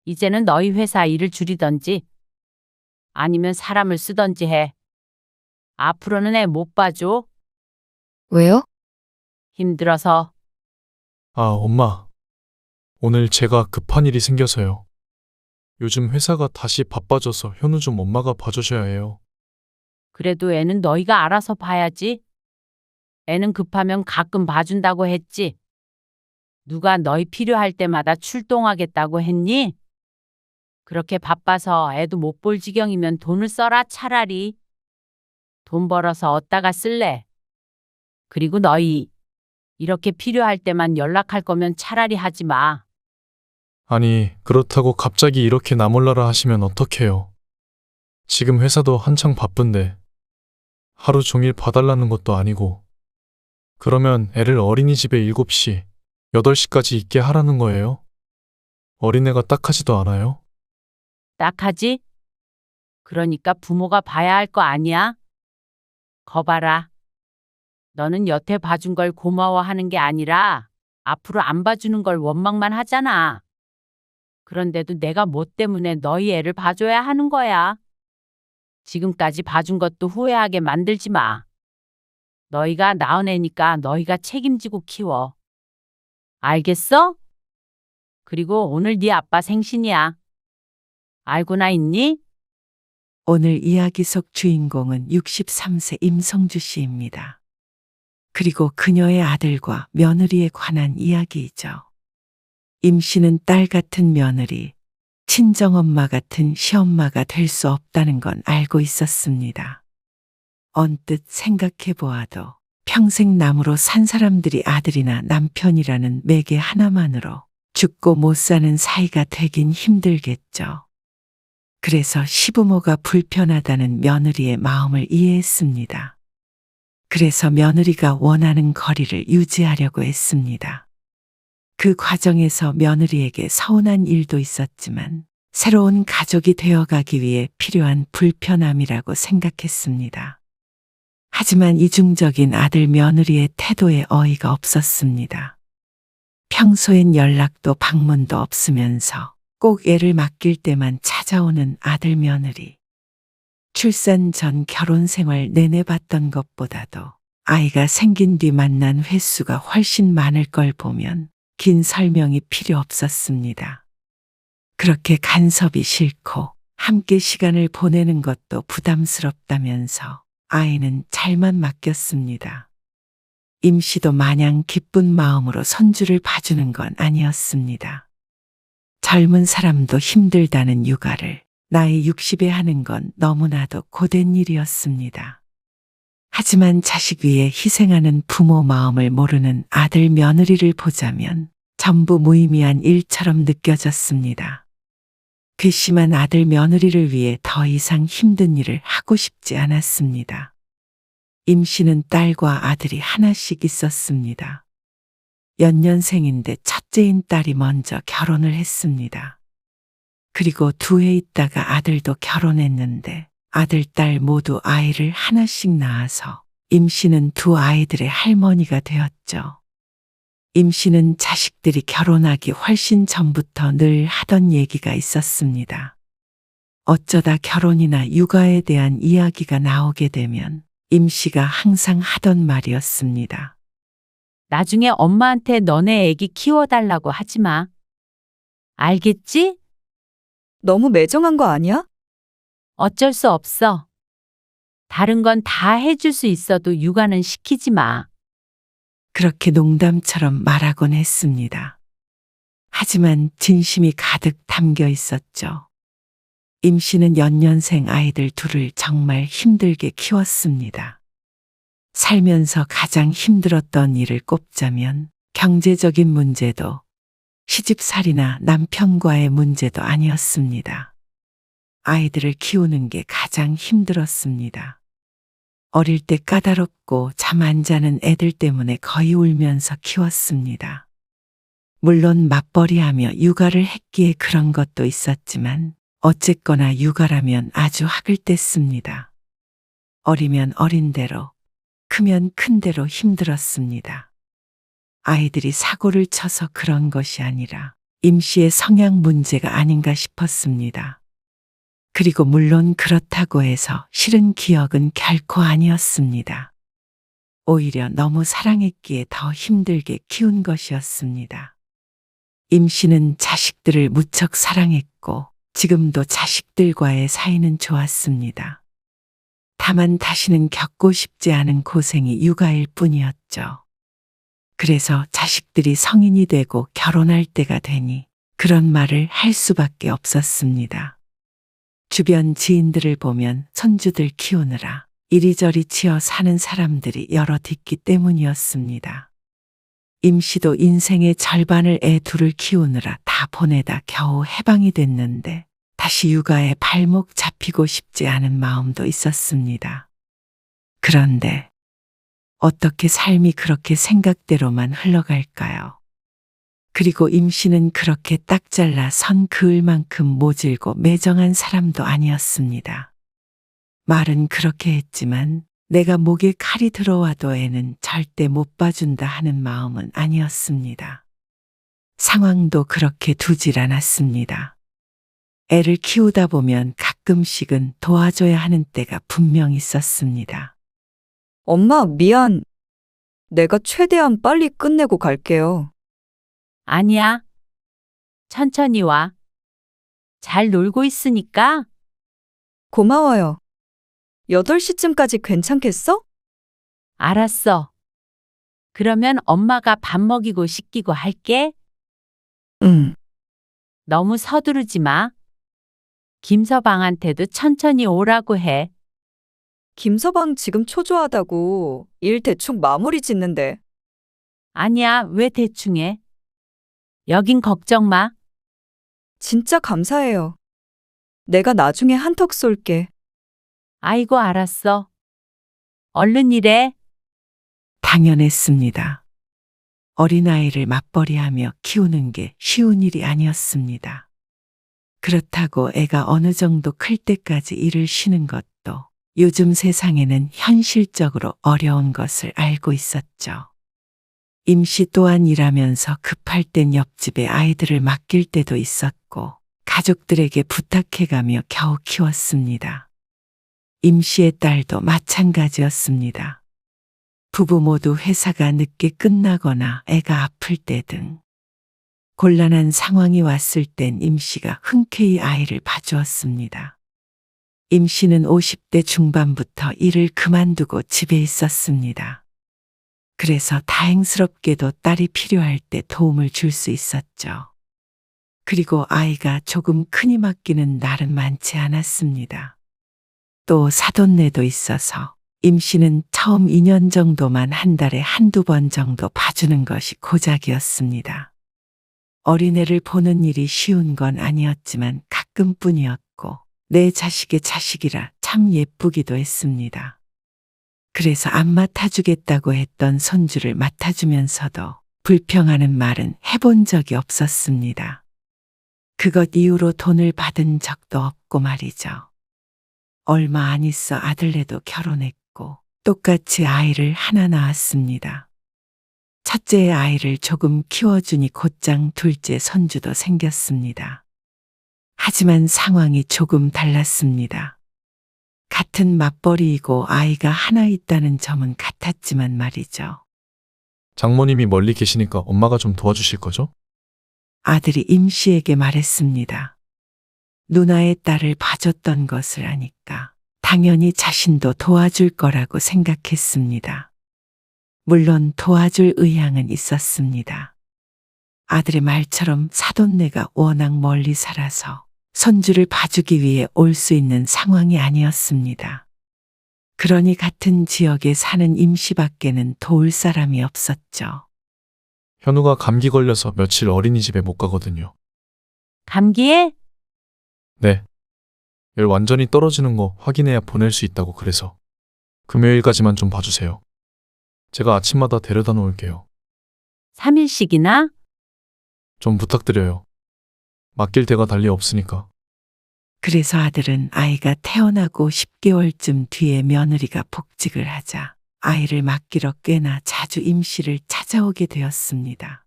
이제는 너희 회사 일을 줄이던지 아니면 사람을 쓰던지 해. 앞으로는 애 못 봐줘. 왜요? 힘들어서. 아, 엄마. 오늘 제가 급한 일이 생겨서요. 요즘 회사가 다시 바빠져서 현우 좀 엄마가 봐주셔야 해요. 그래도 애는 너희가 알아서 봐야지. 애는 급하면 가끔 봐준다고 했지. 누가 너희 필요할 때마다 출동하겠다고 했니? 그렇게 바빠서 애도 못 볼 지경이면 돈을 써라 차라리. 돈 벌어서 어디다가 쓸래? 그리고 너희 이렇게 필요할 때만 연락할 거면 차라리 하지 마. 아니, 그렇다고 갑자기 이렇게 나 몰라라 하시면 어떡해요. 지금 회사도 한창 바쁜데 하루 종일 봐달라는 것도 아니고 그러면 애를 어린이집에 7시, 8시까지 있게 하라는 거예요? 어린애가 딱하지도 않아요? 딱하지? 그러니까 부모가 봐야 할 거 아니야? 거봐라. 너는 여태 봐준 걸 고마워하는 게 아니라 앞으로 안 봐주는 걸 원망만 하잖아. 그런데도 내가 뭐 때문에 너희 애를 봐줘야 하는 거야. 지금까지 봐준 것도 후회하게 만들지 마. 너희가 낳은 애니까 너희가 책임지고 키워. 알겠어? 그리고 오늘 네 아빠 생신이야. 알고나 있니? 오늘 이야기 속 주인공은 63세 임성주 씨입니다. 그리고 그녀의 아들과 며느리에 관한 이야기이죠. 임 씨는 딸 같은 며느리, 친정엄마 같은 시엄마가 될 수 없다는 건 알고 있었습니다. 언뜻 생각해 보아도 평생 남으로 산 사람들이 아들이나 남편이라는 매개 하나만으로 죽고 못 사는 사이가 되긴 힘들겠죠. 그래서 시부모가 불편하다는 며느리의 마음을 이해했습니다. 그래서 며느리가 원하는 거리를 유지하려고 했습니다. 그 과정에서 며느리에게 서운한 일도 있었지만 새로운 가족이 되어가기 위해 필요한 불편함이라고 생각했습니다. 하지만 이중적인 아들 며느리의 태도에 어이가 없었습니다. 평소엔 연락도 방문도 없으면서 꼭 애를 맡길 때만 찾아오는 아들 며느리. 출산 전 결혼 생활 내내 봤던 것보다도 아이가 생긴 뒤 만난 횟수가 훨씬 많을 걸 보면 긴 설명이 필요 없었습니다. 그렇게 간섭이 싫고 함께 시간을 보내는 것도 부담스럽다면서 아이는 잘만 맡겼습니다. 임 씨도 마냥 기쁜 마음으로 손주를 봐주는 건 아니었습니다. 젊은 사람도 힘들다는 육아를 나이 60에 하는 건 너무나도 고된 일이었습니다. 하지만 자식 위해 희생하는 부모 마음을 모르는 아들 며느리를 보자면 전부 무의미한 일처럼 느껴졌습니다. 괘씸한 아들 며느리를 위해 더 이상 힘든 일을 하고 싶지 않았습니다. 임 씨는 딸과 아들이 하나씩 있었습니다. 연년생인데 첫째인 딸이 먼저 결혼을 했습니다. 그리고 2해 있다가 아들도 결혼했는데 아들, 딸 모두 아이를 하나씩 낳아서 임 씨는 2 아이들의 할머니가 되었죠. 임 씨는 자식들이 결혼하기 훨씬 전부터 늘 하던 얘기가 있었습니다. 어쩌다 결혼이나 육아에 대한 이야기가 나오게 되면 임 씨가 항상 하던 말이었습니다. 나중에 엄마한테 너네 애기 키워달라고 하지 마. 알겠지? 너무 매정한 거 아니야? 어쩔 수 없어. 다른 건 다 해줄 수 있어도 육아는 시키지 마. 그렇게 농담처럼 말하곤 했습니다. 하지만 진심이 가득 담겨 있었죠. 임 씨는 연년생 아이들 2을 정말 힘들게 키웠습니다. 살면서 가장 힘들었던 일을 꼽자면 경제적인 문제도 시집살이나 남편과의 문제도 아니었습니다. 아이들을 키우는 게 가장 힘들었습니다. 어릴 때 까다롭고 잠 안 자는 애들 때문에 거의 울면서 키웠습니다. 물론 맞벌이하며 육아를 했기에 그런 것도 있었지만 어쨌거나 육아라면 아주 학을 뗐습니다. 어리면 어린 대로, 크면 큰 대로 힘들었습니다. 아이들이 사고를 쳐서 그런 것이 아니라 임 씨의 성향 문제가 아닌가 싶었습니다. 그리고 물론 그렇다고 해서 싫은 기억은 결코 아니었습니다. 오히려 너무 사랑했기에 더 힘들게 키운 것이었습니다. 임 씨는 자식들을 무척 사랑했고 지금도 자식들과의 사이는 좋았습니다. 다만 다시는 겪고 싶지 않은 고생이 육아일 뿐이었죠. 그래서 자식들이 성인이 되고 결혼할 때가 되니 그런 말을 할 수밖에 없었습니다. 주변 지인들을 보면 손주들 키우느라 이리저리 치여 사는 사람들이 여럿 있기 때문이었습니다. 임 씨도 인생의 절반을 애 둘을 키우느라 다 보내다 겨우 해방이 됐는데 다시 육아에 발목 잡히고 싶지 않은 마음도 있었습니다. 그런데 어떻게 삶이 그렇게 생각대로만 흘러갈까요? 그리고 임 씨는 그렇게 딱 잘라 선 그을 만큼 모질고 매정한 사람도 아니었습니다. 말은 그렇게 했지만 내가 목에 칼이 들어와도 애는 절대 못 봐준다 하는 마음은 아니었습니다. 상황도 그렇게 두질 않았습니다. 애를 키우다 보면 가끔씩은 도와줘야 하는 때가 분명 있었습니다. 엄마, 미안. 내가 최대한 빨리 끝내고 갈게요. 아니야. 천천히 와. 잘 놀고 있으니까. 고마워요. 8시쯤까지 괜찮겠어? 알았어. 그러면 엄마가 밥 먹이고 씻기고 할게. 응. 너무 서두르지 마. 김서방한테도 천천히 오라고 해. 김서방 지금 초조하다고 일 대충 마무리 짓는데. 아니야, 왜 대충 해? 여긴 걱정 마. 진짜 감사해요. 내가 나중에 한턱 쏠게. 아이고, 알았어. 얼른 일해. 당연했습니다. 어린아이를 맞벌이하며 키우는 게 쉬운 일이 아니었습니다. 그렇다고 애가 어느 정도 클 때까지 일을 쉬는 것도 요즘 세상에는 현실적으로 어려운 것을 알고 있었죠. 임 씨 또한 일하면서 급할 땐 옆집에 아이들을 맡길 때도 있었고 가족들에게 부탁해가며 겨우 키웠습니다. 임 씨의 딸도 마찬가지였습니다. 부부 모두 회사가 늦게 끝나거나 애가 아플 때 등 곤란한 상황이 왔을 땐 임 씨가 흔쾌히 아이를 봐주었습니다. 임 씨는 50대 중반부터 일을 그만두고 집에 있었습니다. 그래서 다행스럽게도 딸이 필요할 때 도움을 줄 수 있었죠. 그리고 아이가 조금 크니 맡기는 날은 많지 않았습니다. 또 사돈네도 있어서 임 씨는 처음 2년 정도만 한 달에 한두 번 정도 봐주는 것이 고작이었습니다. 어린애를 보는 일이 쉬운 건 아니었지만 가끔뿐이었고 내 자식의 자식이라 참 예쁘기도 했습니다. 그래서 안 맡아주겠다고 했던 손주를 맡아주면서도 불평하는 말은 해본 적이 없었습니다. 그것 이후로 돈을 받은 적도 없고 말이죠. 얼마 안 있어 아들네도 결혼했고 똑같이 아이를 하나 낳았습니다. 첫째 아이를 조금 키워주니 곧장 둘째 손주도 생겼습니다. 하지만 상황이 조금 달랐습니다. 같은 맞벌이이고 아이가 하나 있다는 점은 같았지만 말이죠. 장모님이 멀리 계시니까 엄마가 좀 도와주실 거죠? 아들이 임 씨에게 말했습니다. 누나의 딸을 봐줬던 것을 아니까 당연히 자신도 도와줄 거라고 생각했습니다. 물론 도와줄 의향은 있었습니다. 아들의 말처럼 사돈네가 워낙 멀리 살아서 손주를 봐주기 위해 올 수 있는 상황이 아니었습니다. 그러니 같은 지역에 사는 임 씨밖에는 도울 사람이 없었죠. 현우가 감기 걸려서 며칠 어린이집에 못 가거든요. 감기에? 네. 열 완전히 떨어지는 거 확인해야 보낼 수 있다고 그래서 금요일까지만 좀 봐주세요. 제가 아침마다 데려다 놓을게요. 3일씩이나? 좀 부탁드려요. 맡길 데가 달리 없으니까. 그래서 아들은 아이가 태어나고 10개월쯤 뒤에 며느리가 복직을 하자 아이를 맡기러 꽤나 자주 임 씨를 찾아오게 되었습니다.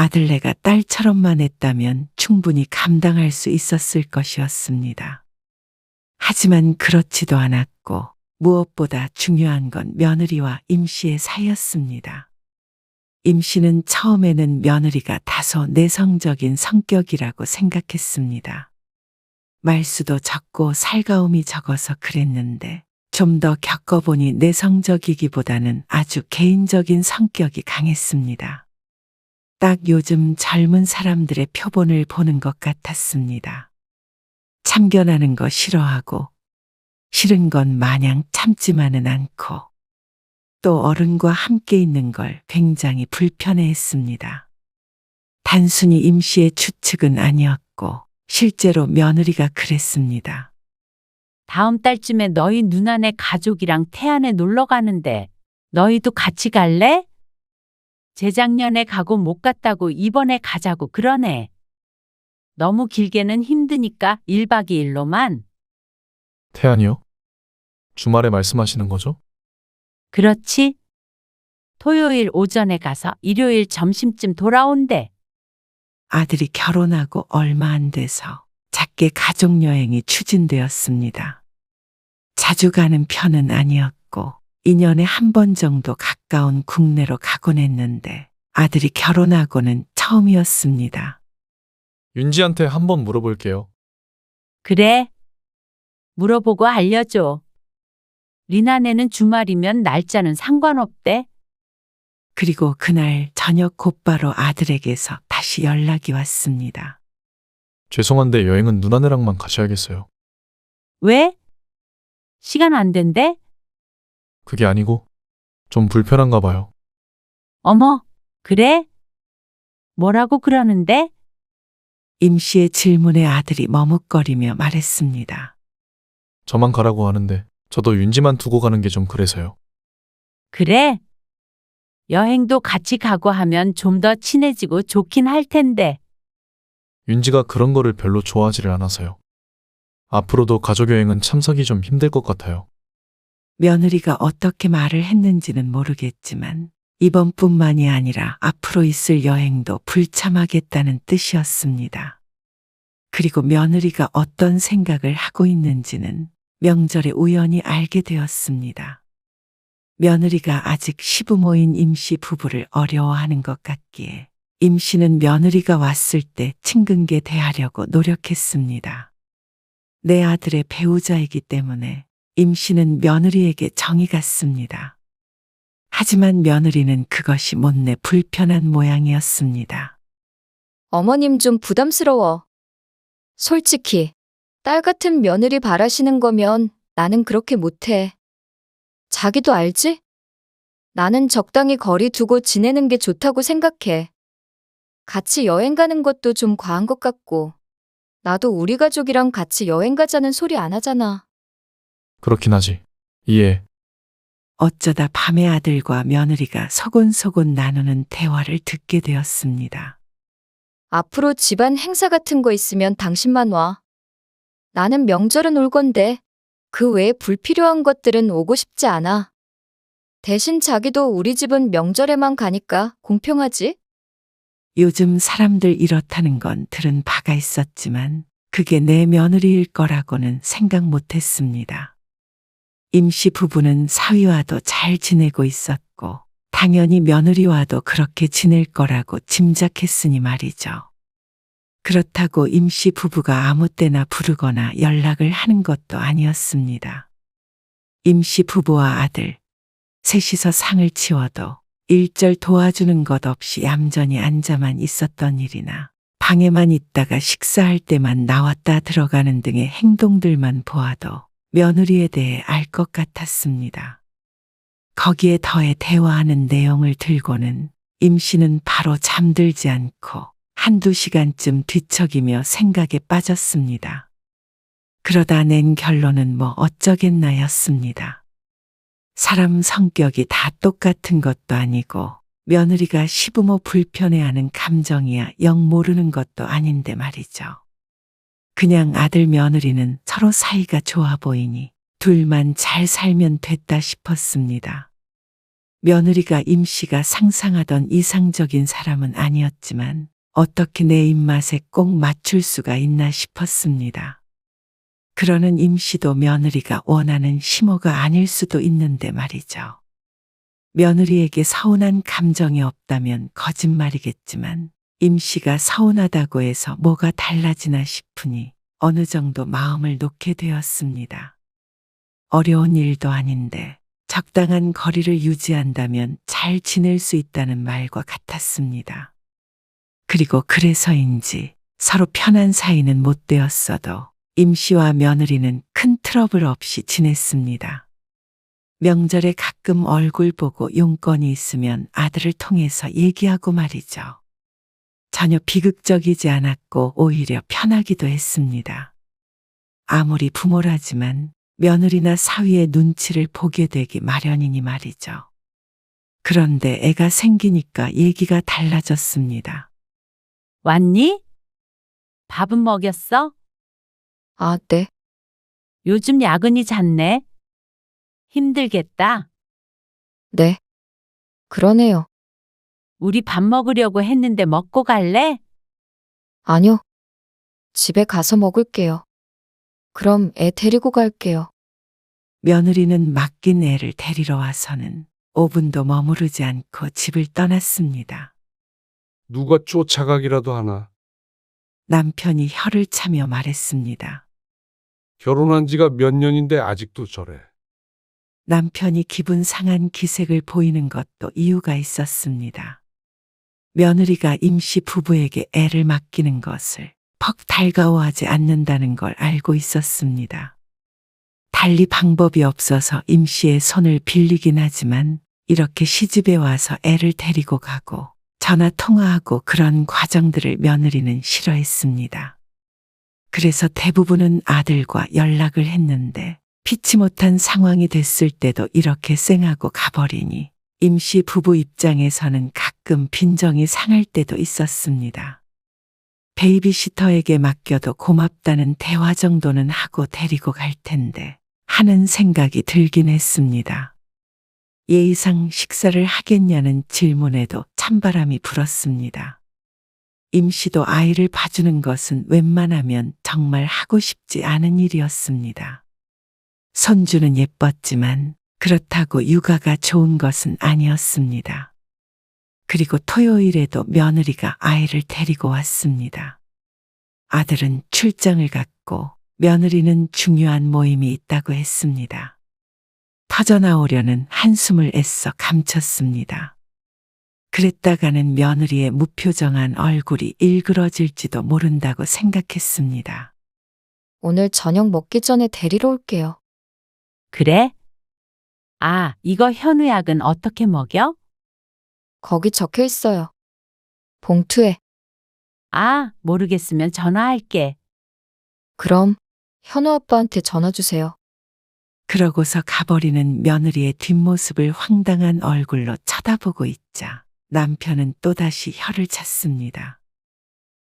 아들네가 딸처럼만 했다면 충분히 감당할 수 있었을 것이었습니다. 하지만 그렇지도 않았고 무엇보다 중요한 건 며느리와 임씨의 사이였습니다. 임씨는 처음에는 며느리가 다소 내성적인 성격이라고 생각했습니다. 말수도 적고 살가움이 적어서 그랬는데 좀 더 겪어보니 내성적이기보다는 아주 개인적인 성격이 강했습니다. 딱 요즘 젊은 사람들의 표본을 보는 것 같았습니다. 참견하는 거 싫어하고 싫은 건 마냥 참지만은 않고 또 어른과 함께 있는 걸 굉장히 불편해했습니다. 단순히 임씨의 추측은 아니었고 실제로 며느리가 그랬습니다. 다음 달쯤에 너희 누나네 가족이랑 태안에 놀러 가는데 너희도 같이 갈래? 재작년에 가고 못 갔다고 이번에 가자고 그러네. 너무 길게는 힘드니까 1박 2일로만. 태안이요? 주말에 말씀하시는 거죠? 그렇지? 토요일 오전에 가서 일요일 점심쯤 돌아온대. 아들이 결혼하고 얼마 안 돼서 작게 가족여행이 추진되었습니다. 자주 가는 편은 아니었고 2년에 한 번 정도 가까운 국내로 가곤 했는데 아들이 결혼하고는 처음이었습니다. 윤지한테 한번 물어볼게요. 그래. 물어보고 알려줘. 리나네는 주말이면 날짜는 상관없대. 그리고 그날 저녁 곧바로 아들에게서 다시 연락이 왔습니다. 죄송한데 여행은 누나네랑만 가셔야겠어요. 왜? 시간 안 된대? 그게 아니고 좀 불편한가 봐요. 어머, 그래? 뭐라고 그러는데? 임씨의 질문에 아들이 머뭇거리며 말했습니다. 저만 가라고 하는데 저도 윤지만 두고 가는 게 좀 그래서요. 그래? 여행도 같이 가고 하면 좀 더 친해지고 좋긴 할 텐데. 윤지가 그런 거를 별로 좋아하지를 않아서요. 앞으로도 가족여행은 참석이 좀 힘들 것 같아요. 며느리가 어떻게 말을 했는지는 모르겠지만 이번뿐만이 아니라 앞으로 있을 여행도 불참하겠다는 뜻이었습니다. 그리고 며느리가 어떤 생각을 하고 있는지는 명절에 우연히 알게 되었습니다. 며느리가 아직 시부모인 임씨 부부를 어려워하는 것 같기에 임씨는 며느리가 왔을 때 친근게 대하려고 노력했습니다. 내 아들의 배우자이기 때문에 임씨는 며느리에게 정이 갔습니다. 하지만 며느리는 그것이 못내 불편한 모양이었습니다. 어머님 좀 부담스러워. 솔직히 딸 같은 며느리 바라시는 거면 나는 그렇게 못해. 자기도 알지? 나는 적당히 거리 두고 지내는 게 좋다고 생각해. 같이 여행 가는 것도 좀 과한 것 같고, 나도 우리 가족이랑 같이 여행 가자는 소리 안 하잖아. 그렇긴 하지. 이해. 어쩌다 밤에 아들과 며느리가 소곤소곤 나누는 대화를 듣게 되었습니다. 앞으로 집안 행사 같은 거 있으면 당신만 와. 나는 명절은 올 건데, 그 외에 불필요한 것들은 오고 싶지 않아. 대신 자기도 우리 집은 명절에만 가니까 공평하지? 요즘 사람들 이렇다는 건 들은 바가 있었지만 그게 내 며느리일 거라고는 생각 못했습니다. 임씨 부부는 사위와도 잘 지내고 있었고 당연히 며느리와도 그렇게 지낼 거라고 짐작했으니 말이죠. 그렇다고 임씨 부부가 아무 때나 부르거나 연락을 하는 것도 아니었습니다. 임씨 부부와 아들, 셋이서 상을 치워도 일절 도와주는 것 없이 얌전히 앉아만 있었던 일이나 방에만 있다가 식사할 때만 나왔다 들어가는 등의 행동들만 보아도 며느리에 대해 알 것 같았습니다. 거기에 더해 대화하는 내용을 들고는 임씨는 바로 잠들지 않고 한두 시간쯤 뒤척이며 생각에 빠졌습니다. 그러다 낸 결론은 뭐 어쩌겠나였습니다. 사람 성격이 다 똑같은 것도 아니고 며느리가 시부모 불편해하는 감정이야 영 모르는 것도 아닌데 말이죠. 그냥 아들 며느리는 서로 사이가 좋아 보이니 둘만 잘 살면 됐다 싶었습니다. 며느리가 임 씨가 상상하던 이상적인 사람은 아니었지만 어떻게 내 입맛에 꼭 맞출 수가 있나 싶었습니다. 그러는 임 씨도 며느리가 원하는 심호가 아닐 수도 있는데 말이죠. 며느리에게 서운한 감정이 없다면 거짓말이겠지만 임 씨가 서운하다고 해서 뭐가 달라지나 싶으니 어느 정도 마음을 놓게 되었습니다. 어려운 일도 아닌데 적당한 거리를 유지한다면 잘 지낼 수 있다는 말과 같았습니다. 그리고 그래서인지 서로 편한 사이는 못 되었어도 임 씨와 며느리는 큰 트러블 없이 지냈습니다. 명절에 가끔 얼굴 보고 용건이 있으면 아들을 통해서 얘기하고 말이죠. 전혀 비극적이지 않았고 오히려 편하기도 했습니다. 아무리 부모라지만 며느리나 사위의 눈치를 보게 되기 마련이니 말이죠. 그런데 애가 생기니까 얘기가 달라졌습니다. 왔니? 밥은 먹였어? 아, 네. 요즘 야근이 잦네. 힘들겠다. 네. 그러네요. 우리 밥 먹으려고 했는데 먹고 갈래? 아니요. 집에 가서 먹을게요. 그럼 애 데리고 갈게요. 며느리는 맡긴 애를 데리러 와서는 5분도 머무르지 않고 집을 떠났습니다. 누가 쫓아가기라도 하나. 남편이 혀를 차며 말했습니다. 결혼한 지가 몇 년인데 아직도 저래. 남편이 기분 상한 기색을 보이는 것도 이유가 있었습니다. 며느리가 임씨 부부에게 애를 맡기는 것을 퍽 달가워하지 않는다는 걸 알고 있었습니다. 달리 방법이 없어서 임씨의 손을 빌리긴 하지만 이렇게 시집에 와서 애를 데리고 가고 전화 통화하고 그런 과정들을 며느리는 싫어했습니다. 그래서 대부분은 아들과 연락을 했는데 피치 못한 상황이 됐을 때도 이렇게 쌩하고 가버리니 임씨 부부 입장에서는 가끔 빈정이 상할 때도 있었습니다. 베이비시터에게 맡겨도 고맙다는 대화 정도는 하고 데리고 갈 텐데 하는 생각이 들긴 했습니다. 예의상 식사를 하겠냐는 질문에도 찬바람이 불었습니다. 임씨도 아이를 봐주는 것은 웬만하면 정말 하고 싶지 않은 일이었습니다. 손주는 예뻤지만 그렇다고 육아가 좋은 것은 아니었습니다. 그리고 토요일에도 며느리가 아이를 데리고 왔습니다. 아들은 출장을 갔고 며느리는 중요한 모임이 있다고 했습니다. 터져나오려는 한숨을 애써 감췄습니다. 그랬다가는 며느리의 무표정한 얼굴이 일그러질지도 모른다고 생각했습니다. 오늘 저녁 먹기 전에 데리러 올게요. 그래? 아, 이거 현우약은 어떻게 먹여? 거기 적혀 있어요. 봉투에. 아, 모르겠으면 전화할게. 그럼 현우 아빠한테 전화 주세요. 그러고서 가버리는 며느리의 뒷모습을 황당한 얼굴로 쳐다보고 있자 남편은 또다시 혀를 찼습니다.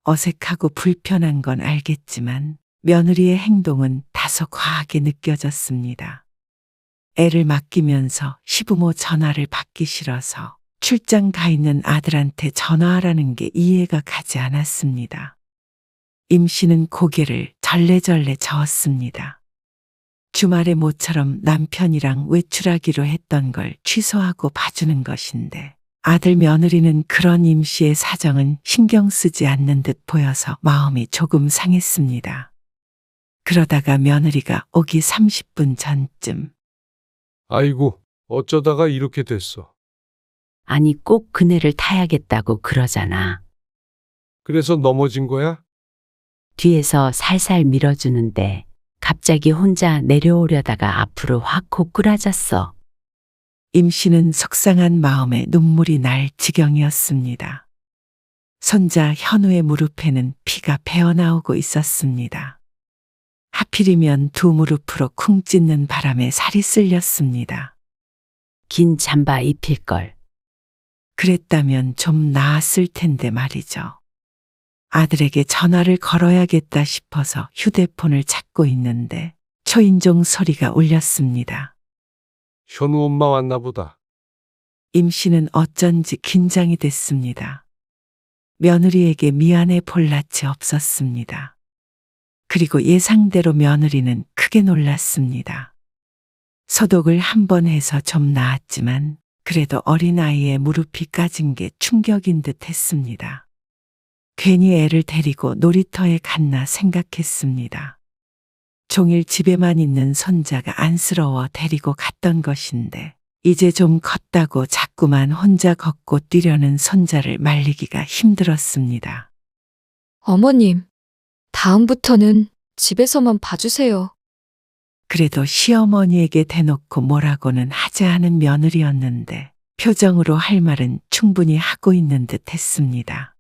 어색하고 불편한 건 알겠지만 며느리의 행동은 다소 과하게 느껴졌습니다. 애를 맡기면서 시부모 전화를 받기 싫어서 출장 가 있는 아들한테 전화하라는 게 이해가 가지 않았습니다. 임 씨는 고개를 절레절레 저었습니다. 주말에 모처럼 남편이랑 외출하기로 했던 걸 취소하고 봐주는 것인데 아들 며느리는 그런 임 씨의 사정은 신경 쓰지 않는 듯 보여서 마음이 조금 상했습니다. 그러다가 며느리가 오기 30분 전쯤 아이고, 어쩌다가 이렇게 됐어. 아니, 꼭 그네를 타야겠다고 그러잖아. 그래서 넘어진 거야? 뒤에서 살살 밀어주는데 갑자기 혼자 내려오려다가 앞으로 확 고꾸라졌어. 임 씨는 속상한 마음에 눈물이 날 지경이었습니다. 손자 현우의 무릎에는 피가 배어나오고 있었습니다. 하필이면 두 무릎으로 쿵 찢는 바람에 살이 쓸렸습니다. 긴 잠바 입힐걸. 그랬다면 좀 나았을 텐데 말이죠. 아들에게 전화를 걸어야겠다 싶어서 휴대폰을 찾고 있는데 초인종 소리가 울렸습니다. 현우 엄마 왔나 보다. 임 씨는 어쩐지 긴장이 됐습니다. 며느리에게 미안해 볼 낯이 없었습니다. 그리고 예상대로 며느리는 크게 놀랐습니다. 소독을 한 번 해서 좀 나았지만 그래도 어린아이의 무릎이 까진 게 충격인 듯 했습니다. 괜히 애를 데리고 놀이터에 갔나 생각했습니다. 종일 집에만 있는 손자가 안쓰러워 데리고 갔던 것인데 이제 좀 컸다고 자꾸만 혼자 걷고 뛰려는 손자를 말리기가 힘들었습니다. 어머님, 다음부터는 집에서만 봐주세요. 그래도 시어머니에게 대놓고 뭐라고는 하지 않은 며느리였는데 표정으로 할 말은 충분히 하고 있는 듯 했습니다.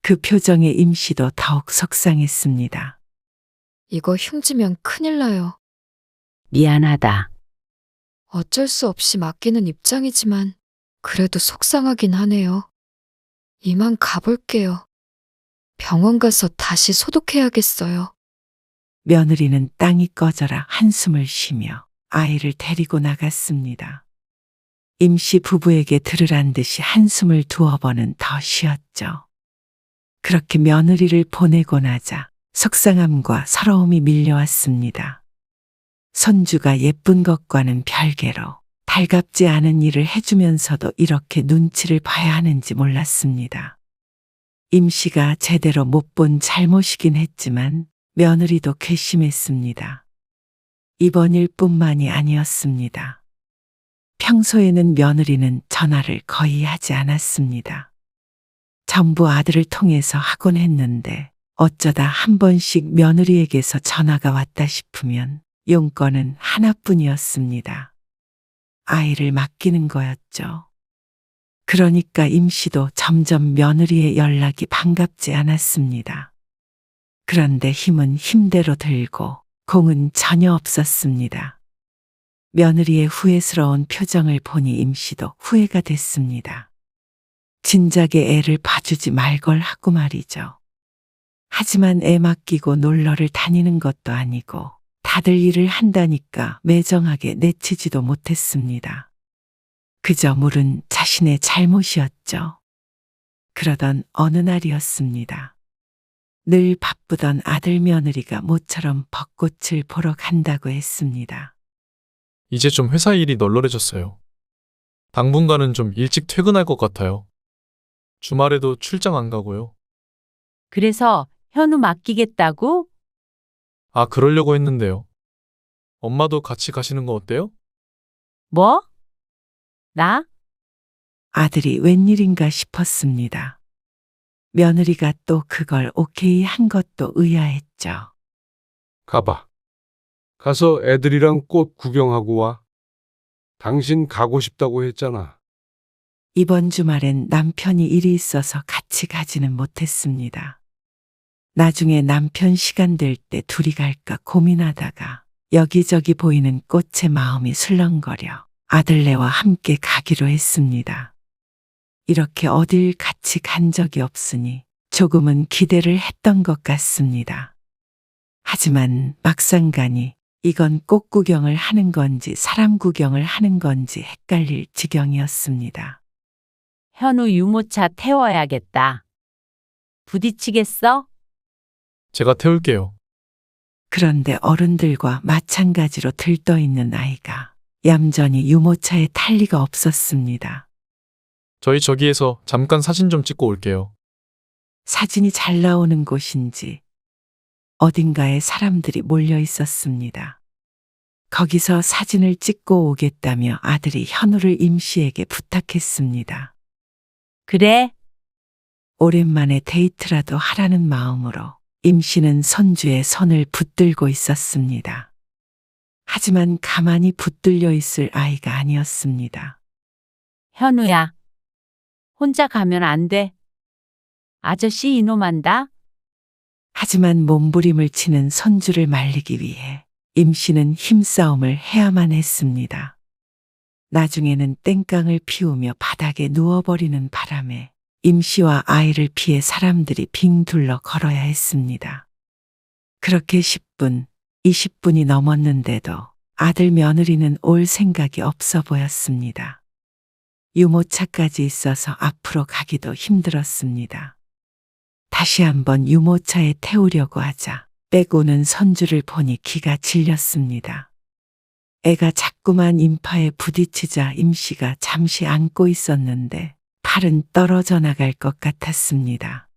그 표정에 임 씨도 더욱 속상했습니다. 이거 흉지면 큰일 나요. 미안하다. 어쩔 수 없이 맡기는 입장이지만 그래도 속상하긴 하네요. 이만 가볼게요. 병원 가서 다시 소독해야겠어요. 며느리는 땅이 꺼져라 한숨을 쉬며 아이를 데리고 나갔습니다. 임 씨 부부에게 들으란 듯이 한숨을 두어 번은 더 쉬었죠. 그렇게 며느리를 보내고 나자 속상함과 서러움이 밀려왔습니다. 손주가 예쁜 것과는 별개로 달갑지 않은 일을 해주면서도 이렇게 눈치를 봐야 하는지 몰랐습니다. 임 씨가 제대로 못 본 잘못이긴 했지만 며느리도 괘씸했습니다. 이번 일뿐만이 아니었습니다. 평소에는 며느리는 전화를 거의 하지 않았습니다. 전부 아들을 통해서 하곤 했는데 어쩌다 한 번씩 며느리에게서 전화가 왔다 싶으면 용건은 하나뿐이었습니다. 아이를 맡기는 거였죠. 그러니까 임 씨도 점점 며느리의 연락이 반갑지 않았습니다. 그런데 힘은 힘대로 들고 공은 전혀 없었습니다. 며느리의 후회스러운 표정을 보니 임 씨도 후회가 됐습니다. 진작에 애를 봐주지 말걸 하고 말이죠. 하지만 애 맡기고 놀러를 다니는 것도 아니고 다들 일을 한다니까 매정하게 내치지도 못했습니다. 그저 물은 자신의 잘못이었죠. 그러던 어느 날이었습니다. 늘 바쁘던 아들 며느리가 모처럼 벚꽃을 보러 간다고 했습니다. 이제 좀 회사 일이 널널해졌어요. 당분간은 좀 일찍 퇴근할 것 같아요. 주말에도 출장 안 가고요. 그래서 현우 맡기겠다고? 아, 그러려고 했는데요. 엄마도 같이 가시는 거 어때요? 뭐? 나? 아들이 웬일인가 싶었습니다. 며느리가 또 그걸 오케이 한 것도 의아했죠. 가봐. 가서 애들이랑 꽃 구경하고 와. 당신 가고 싶다고 했잖아. 이번 주말엔 남편이 일이 있어서 같이 가지는 못했습니다. 나중에 남편 시간 될 때 둘이 갈까 고민하다가 여기저기 보이는 꽃에 마음이 술렁거려 아들네와 함께 가기로 했습니다. 이렇게 어딜 같이 간 적이 없으니 조금은 기대를 했던 것 같습니다. 하지만 막상 가니 이건 꽃 구경을 하는 건지 사람 구경을 하는 건지 헷갈릴 지경이었습니다. 현우 유모차 태워야겠다. 부딪히겠어? 제가 태울게요. 그런데 어른들과 마찬가지로 들떠있는 아이가 얌전히 유모차에 탈 리가 없었습니다. 저희 저기에서 잠깐 사진 좀 찍고 올게요. 사진이 잘 나오는 곳인지 어딘가에 사람들이 몰려 있었습니다. 거기서 사진을 찍고 오겠다며 아들이 현우를 임 씨에게 부탁했습니다. 그래? 오랜만에 데이트라도 하라는 마음으로 임 씨는 손주의 손을 붙들고 있었습니다. 하지만 가만히 붙들려 있을 아이가 아니었습니다. 현우야. 혼자 가면 안 돼. 아저씨 이놈한다. 하지만 몸부림을 치는 손주를 말리기 위해 임 씨는 힘싸움을 해야만 했습니다. 나중에는 땡깡을 피우며 바닥에 누워버리는 바람에 임 씨와 아이를 피해 사람들이 빙 둘러 걸어야 했습니다. 그렇게 10분, 20분이 넘었는데도 아들 며느리는 올 생각이 없어 보였습니다. 유모차까지 있어서 앞으로 가기도 힘들었습니다. 다시 한번 유모차에 태우려고 하자 빼고는 선주를 보니 기가 질렸습니다. 애가 자꾸만 인파에 부딪히자 임씨가 잠시 안고 있었는데 팔은 떨어져 나갈 것 같았습니다.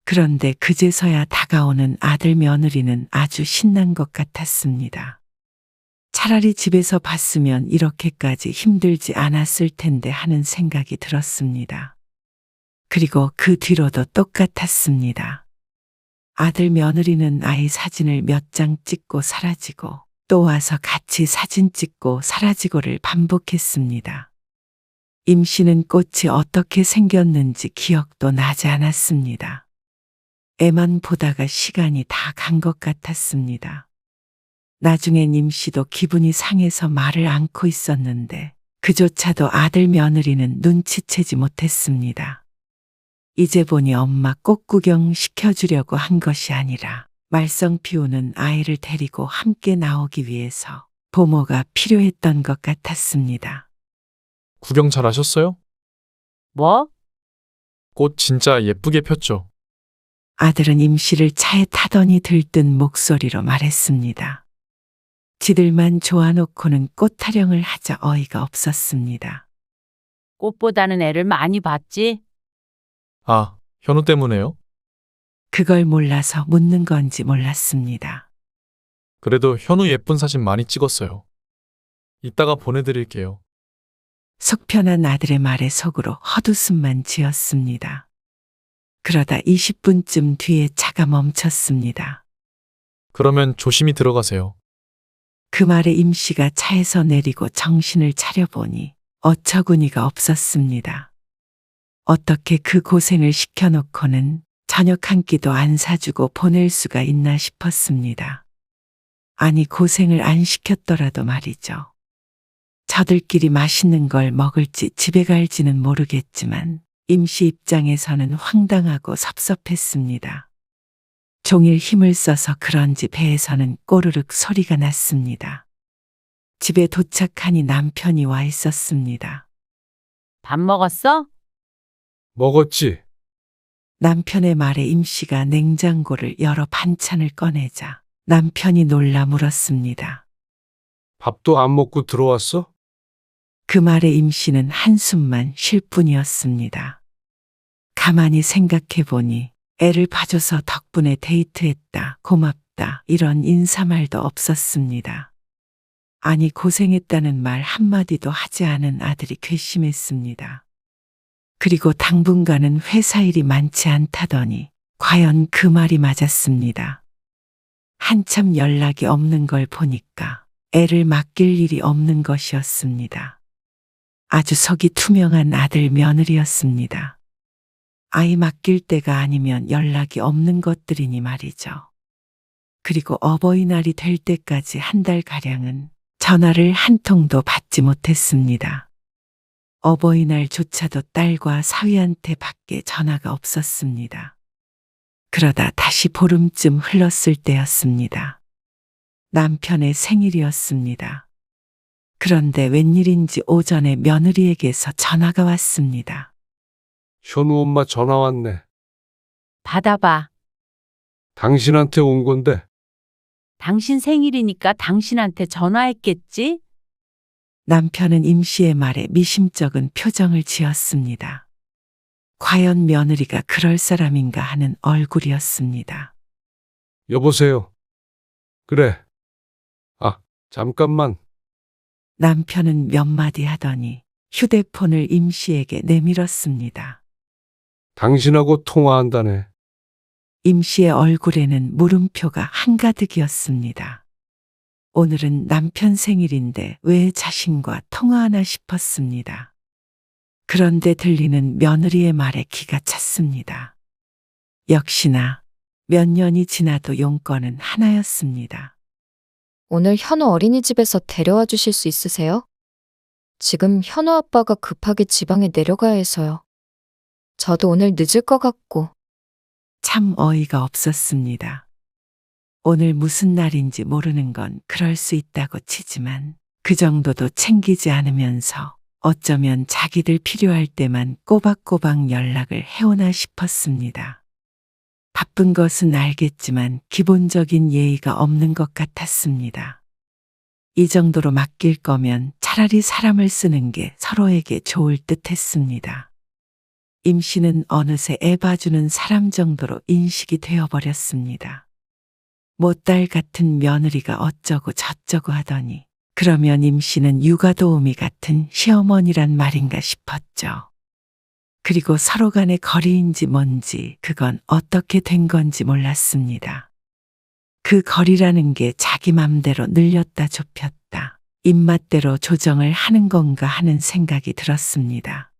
그런데 그제서야 다가오는 아들 며느리는 아주 신난 것 같았습니다. 차라리 집에서 봤으면 이렇게까지 힘들지 않았을 텐데 하는 생각이 들었습니다. 그리고 그 뒤로도 똑같았습니다. 아들 며느리는 아이 사진을 몇 장 찍고 사라지고 또 와서 같이 사진 찍고 사라지고를 반복했습니다. 임씨는 꽃이 어떻게 생겼는지 기억도 나지 않았습니다. 애만 보다가 시간이 다 간 것 같았습니다. 나중엔 임씨도 기분이 상해서 말을 않고 있었는데 그조차도 아들 며느리는 눈치채지 못했습니다. 이제 보니 엄마 꽃 구경 시켜주려고 한 것이 아니라 말썽 피우는 아이를 데리고 함께 나오기 위해서 보모가 필요했던 것 같았습니다. 구경 잘 하셨어요? 뭐? 꽃 진짜 예쁘게 폈죠? 아들은 임씨를 차에 타더니 들뜬 목소리로 말했습니다. 지들만 좋아놓고는 꽃 타령을 하자 어이가 없었습니다. 꽃보다는 애를 많이 봤지? 아, 현우 때문에요? 그걸 몰라서 묻는 건지 몰랐습니다. 그래도 현우 예쁜 사진 많이 찍었어요. 이따가 보내드릴게요. 속편한 아들의 말에 속으로 헛웃음만 지었습니다. 그러다 20분쯤 뒤에 차가 멈췄습니다. 그러면 조심히 들어가세요. 그 말에 임씨가 차에서 내리고 정신을 차려보니 어처구니가 없었습니다. 어떻게 그 고생을 시켜놓고는 저녁 한 끼도 안 사주고 보낼 수가 있나 싶었습니다. 아니 고생을 안 시켰더라도 말이죠. 저들끼리 맛있는 걸 먹을지 집에 갈지는 모르겠지만 임씨 입장에서는 황당하고 섭섭했습니다. 종일 힘을 써서 그런지 배에서는 꼬르륵 소리가 났습니다. 집에 도착하니 남편이 와 있었습니다. 밥 먹었어? 먹었지? 남편의 말에 임씨가 냉장고를 열어 반찬을 꺼내자 남편이 놀라 물었습니다. 밥도 안 먹고 들어왔어? 그 말에 임씨는 한숨만 쉴 뿐이었습니다. 가만히 생각해 보니 애를 봐줘서 덕분에 데이트했다, 고맙다 이런 인사말도 없었습니다. 아니 고생했다는 말 한마디도 하지 않은 아들이 괘씸했습니다. 그리고 당분간은 회사 일이 많지 않다더니 과연 그 말이 맞았습니다. 한참 연락이 없는 걸 보니까 애를 맡길 일이 없는 것이었습니다. 아주 속이 투명한 아들 며느리였습니다. 아이 맡길 때가 아니면 연락이 없는 것들이니 말이죠. 그리고 어버이날이 될 때까지 한 달가량은 전화를 한 통도 받지 못했습니다. 어버이날조차도 딸과 사위한테 밖에 전화가 없었습니다. 그러다 다시 보름쯤 흘렀을 때였습니다. 남편의 생일이었습니다. 그런데 웬일인지 오전에 며느리에게서 전화가 왔습니다. 현우 엄마 전화 왔네. 받아봐. 당신한테 온 건데. 당신 생일이니까 당신한테 전화했겠지? 남편은 임씨의 말에 미심쩍은 표정을 지었습니다. 과연 며느리가 그럴 사람인가 하는 얼굴이었습니다. 여보세요. 그래. 아, 잠깐만. 남편은 몇 마디 하더니 휴대폰을 임씨에게 내밀었습니다. 당신하고 통화한다네. 임씨의 얼굴에는 물음표가 한가득이었습니다. 오늘은 남편 생일인데 왜 자신과 통화하나 싶었습니다. 그런데 들리는 며느리의 말에 기가 찼습니다. 역시나 몇 년이 지나도 용건은 하나였습니다. 오늘 현우 어린이집에서 데려와 주실 수 있으세요? 지금 현우 아빠가 급하게 지방에 내려가야 해서요. 저도 오늘 늦을 것 같고. 참 어이가 없었습니다. 오늘 무슨 날인지 모르는 건 그럴 수 있다고 치지만 그 정도도 챙기지 않으면서 어쩌면 자기들 필요할 때만 꼬박꼬박 연락을 해오나 싶었습니다. 바쁜 것은 알겠지만 기본적인 예의가 없는 것 같았습니다. 이 정도로 맡길 거면 차라리 사람을 쓰는 게 서로에게 좋을 듯 했습니다. 임 씨는 어느새 애 봐주는 사람 정도로 인식이 되어버렸습니다. 못달 같은 며느리가 어쩌고 저쩌고 하더니 그러면 임 씨는 육아도우미 같은 시어머니란 말인가 싶었죠. 그리고 서로 간의 거리인지 뭔지 그건 어떻게 된 건지 몰랐습니다. 그 거리라는 게 자기 맘대로 늘렸다 좁혔다, 입맛대로 조정을 하는 건가 하는 생각이 들었습니다.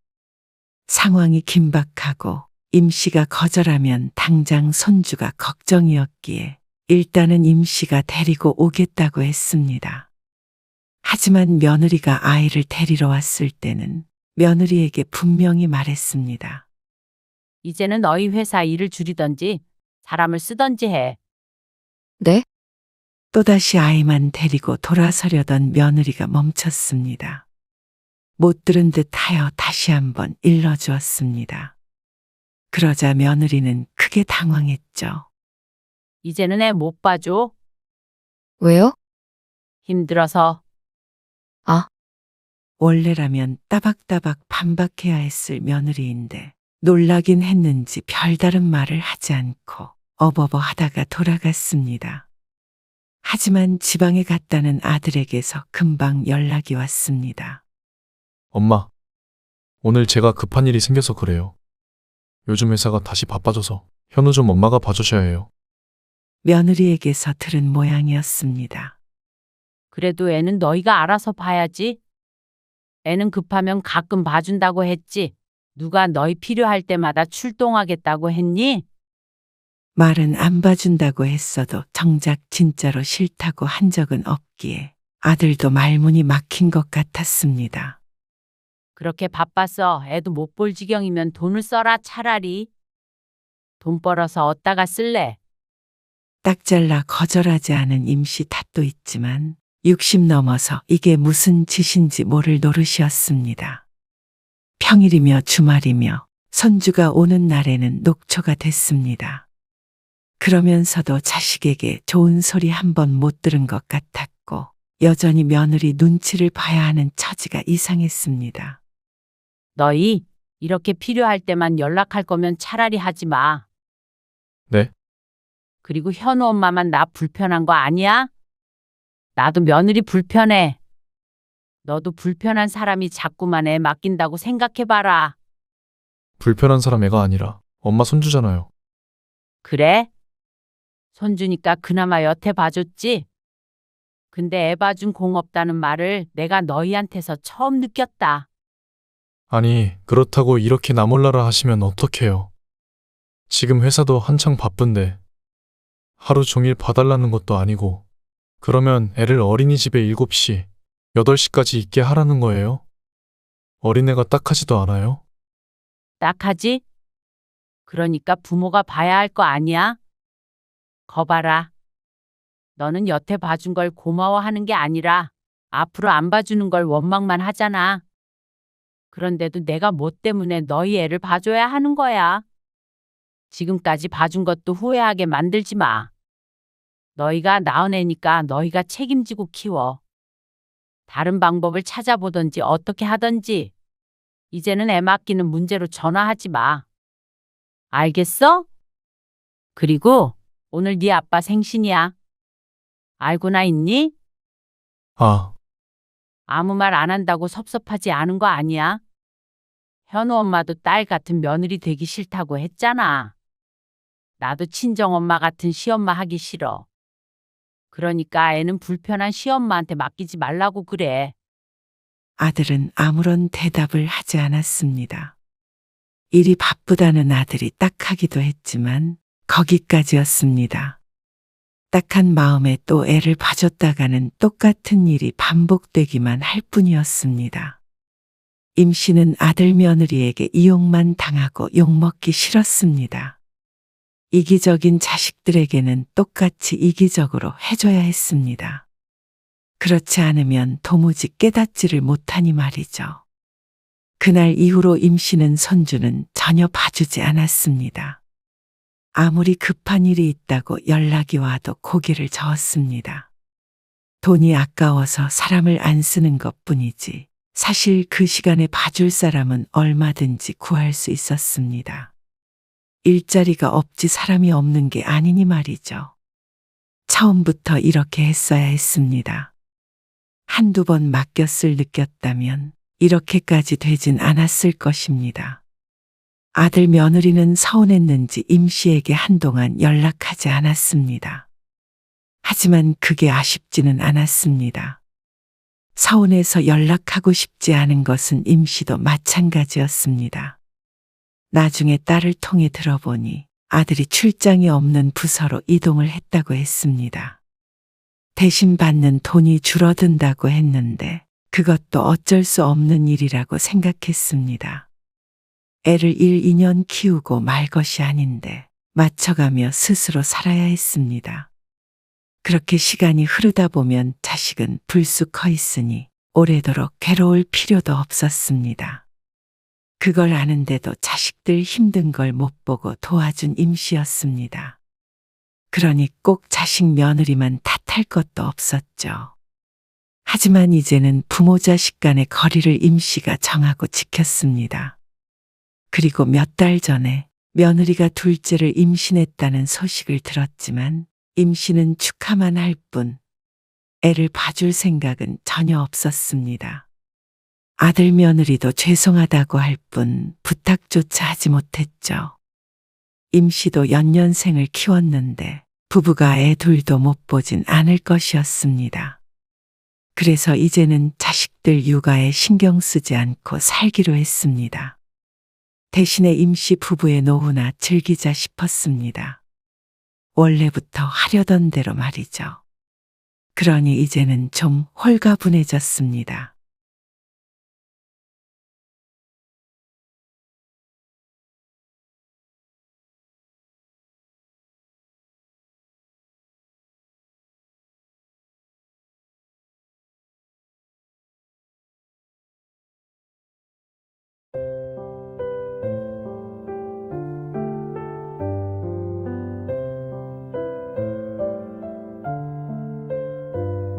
상황이 긴박하고 임 씨가 거절하면 당장 손주가 걱정이었기에 일단은 임 씨가 데리고 오겠다고 했습니다. 하지만 며느리가 아이를 데리러 왔을 때는 며느리에게 분명히 말했습니다. 이제는 너희 회사 일을 줄이던지 사람을 쓰던지 해. 네? 또다시 아이만 데리고 돌아서려던 며느리가 멈췄습니다. 못 들은 듯 하여 다시 한번 일러주었습니다. 그러자 며느리는 크게 당황했죠. 이제는 애 못 봐줘. 왜요? 힘들어서. 원래라면 따박따박 반박해야 했을 며느리인데 놀라긴 했는지 별다른 말을 하지 않고 어버버 하다가 돌아갔습니다. 하지만 지방에 갔다는 아들에게서 금방 연락이 왔습니다. 엄마, 오늘 제가 급한 일이 생겨서 그래요. 요즘 회사가 다시 바빠져서 현우 좀 엄마가 봐주셔야 해요. 며느리에게서 들은 모양이었습니다. 그래도 애는 너희가 알아서 봐야지. 애는 급하면 가끔 봐준다고 했지. 누가 너희 필요할 때마다 출동하겠다고 했니? 말은 안 봐준다고 했어도 정작 진짜로 싫다고 한 적은 없기에 아들도 말문이 막힌 것 같았습니다. 그렇게 바빠서 애도 못 볼 지경이면 돈을 써라 차라리. 돈 벌어서 어디다가 쓸래? 딱 잘라 거절하지 않은 임씨 탓도 있지만 60 넘어서 이게 무슨 짓인지 모를 노릇이었습니다. 평일이며 주말이며 손주가 오는 날에는 녹초가 됐습니다. 그러면서도 자식에게 좋은 소리 한 번 못 들은 것 같았고 여전히 며느리 눈치를 봐야 하는 처지가 이상했습니다. 너희 이렇게 필요할 때만 연락할 거면 차라리 하지 마. 네? 그리고 현우 엄마만 나 불편한 거 아니야? 나도 며느리 불편해. 너도 불편한 사람이 자꾸만 애 맡긴다고 생각해봐라. 불편한 사람 애가 아니라 엄마 손주잖아요. 그래? 손주니까 그나마 여태 봐줬지? 근데 애 봐준 공 없다는 말을 내가 너희한테서 처음 느꼈다. 아니, 그렇다고 이렇게 나 몰라라 하시면 어떡해요. 지금 회사도 한창 바쁜데 하루 종일 봐달라는 것도 아니고 그러면 애를 어린이집에 7시, 8시까지 있게 하라는 거예요? 어린애가 딱하지도 않아요? 딱하지? 그러니까 부모가 봐야 할 거 아니야? 거봐라. 너는 여태 봐준 걸 고마워하는 게 아니라 앞으로 안 봐주는 걸 원망만 하잖아. 그런데도 내가 뭐 때문에 너희 애를 봐줘야 하는 거야. 지금까지 봐준 것도 후회하게 만들지 마. 너희가 낳은 애니까 너희가 책임지고 키워. 다른 방법을 찾아보던지 어떻게 하던지. 이제는 애 맡기는 문제로 전화하지 마. 알겠어? 그리고 오늘 네 아빠 생신이야. 알고나 있니? 아, 아무 말 안 한다고 섭섭하지 않은 거 아니야? 현우 엄마도 딸 같은 며느리 되기 싫다고 했잖아. 나도 친정엄마 같은 시엄마 하기 싫어. 그러니까 애는 불편한 시엄마한테 맡기지 말라고 그래. 아들은 아무런 대답을 하지 않았습니다. 일이 바쁘다는 아들이 딱하기도 했지만 거기까지였습니다. 딱한 마음에 또 애를 봐줬다가는 똑같은 일이 반복되기만 할 뿐이었습니다. 임 씨는 아들 며느리에게 이용만 당하고 욕먹기 싫었습니다. 이기적인 자식들에게는 똑같이 이기적으로 해줘야 했습니다. 그렇지 않으면 도무지 깨닫지를 못하니 말이죠. 그날 이후로 임 씨는 손주는 전혀 봐주지 않았습니다. 아무리 급한 일이 있다고 연락이 와도 고개를 저었습니다. 돈이 아까워서 사람을 안 쓰는 것 뿐이지 사실 그 시간에 봐줄 사람은 얼마든지 구할 수 있었습니다. 일자리가 없지 사람이 없는 게 아니니 말이죠. 처음부터 이렇게 했어야 했습니다. 한두 번 맡겼을 느꼈다면 이렇게까지 되진 않았을 것입니다. 아들 며느리는 서운했는지 임 씨에게 한동안 연락하지 않았습니다. 하지만 그게 아쉽지는 않았습니다. 서운해서 연락하고 싶지 않은 것은 임 씨도 마찬가지였습니다. 나중에 딸을 통해 들어보니 아들이 출장이 없는 부서로 이동을 했다고 했습니다. 대신 받는 돈이 줄어든다고 했는데 그것도 어쩔 수 없는 일이라고 생각했습니다. 애를 1, 2년 키우고 말 것이 아닌데 맞춰가며 스스로 살아야 했습니다. 그렇게 시간이 흐르다 보면 자식은 불쑥 커 있으니 오래도록 괴로울 필요도 없었습니다. 그걸 아는데도 자식들 힘든 걸 못 보고 도와준 임 씨였습니다. 그러니 꼭 자식 며느리만 탓할 것도 없었죠. 하지만 이제는 부모 자식 간의 거리를 임 씨가 정하고 지켰습니다. 그리고 몇 달 전에 며느리가 둘째를 임신했다는 소식을 들었지만 임 씨는 축하만 할 뿐 애를 봐줄 생각은 전혀 없었습니다. 아들 며느리도 죄송하다고 할 뿐 부탁조차 하지 못했죠. 임 씨도 연년생을 키웠는데 부부가 애 둘도 못 보진 않을 것이었습니다. 그래서 이제는 자식들 육아에 신경 쓰지 않고 살기로 했습니다. 대신에 임 씨 부부의 노후나 즐기자 싶었습니다. 원래부터 하려던 대로 말이죠. 그러니 이제는 좀 홀가분해졌습니다.